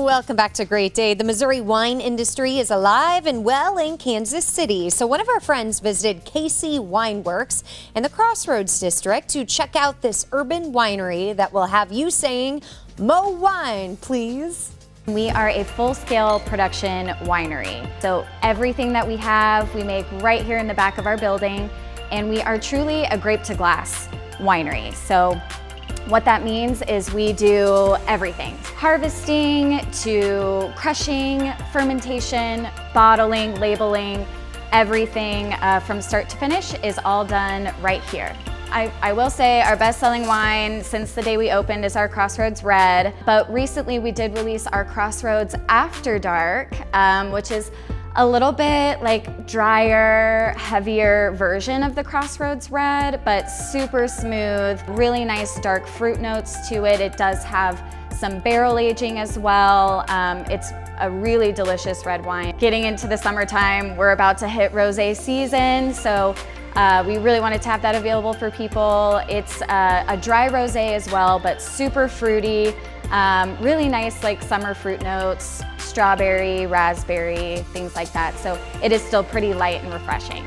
Welcome back to Great Day. The Missouri wine industry is alive and well in Kansas City. So one of our friends visited Casey Wine Works in the Crossroads district to check out this urban winery that will have you saying, "Mo wine, please." We are a full-scale production winery. So everything that we have, we make right here in the back of our building, and we are truly a grape-to-glass winery. So what that means is we do everything. Harvesting to crushing, fermentation, bottling, labeling, everything from start to finish is all done right here. I will say our best-selling wine since the day we opened is our Crossroads Red, but recently we did release our Crossroads After Dark, which is a little bit like drier, heavier version of the Crossroads Red, but super smooth, really nice dark fruit notes to it. It does have some barrel aging as well. It's a really delicious red wine. Getting into the summertime, we're about to hit rosé season, so we really wanted to have that available for people. It's a dry rosé as well, but super fruity, really nice like summer fruit notes, strawberry, raspberry, things like that. So it is still pretty light and refreshing.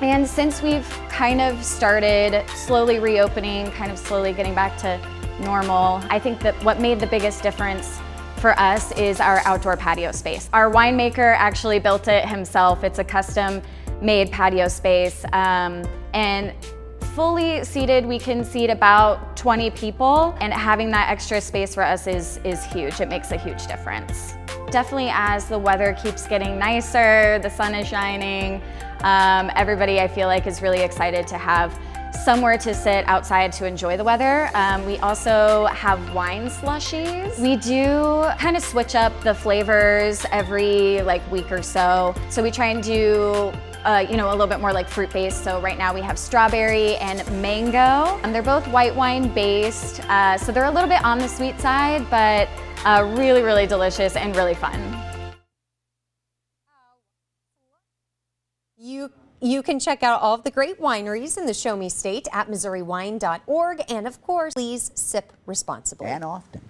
And since we've kind of started slowly reopening, kind of slowly getting back to normal, I think that what made the biggest difference for us is our outdoor patio space. Our winemaker actually built it himself. It's a custom made patio space, and fully seated, we can seat about 20 people, and having that extra space for us is huge. It makes a huge difference. Definitely as the weather keeps getting nicer, the sun is shining, everybody I feel like is really excited to have somewhere to sit outside to enjoy the weather. We also have wine slushies. We do kind of switch up the flavors every week or so. So we try and do a little bit more like fruit-based. So right now we have strawberry and mango. They're both white wine based, so they're a little bit on the sweet side, but really, really delicious and really fun. You can check out all of the great wineries in the Show Me State at MissouriWine.org. And of course, please sip responsibly. And often.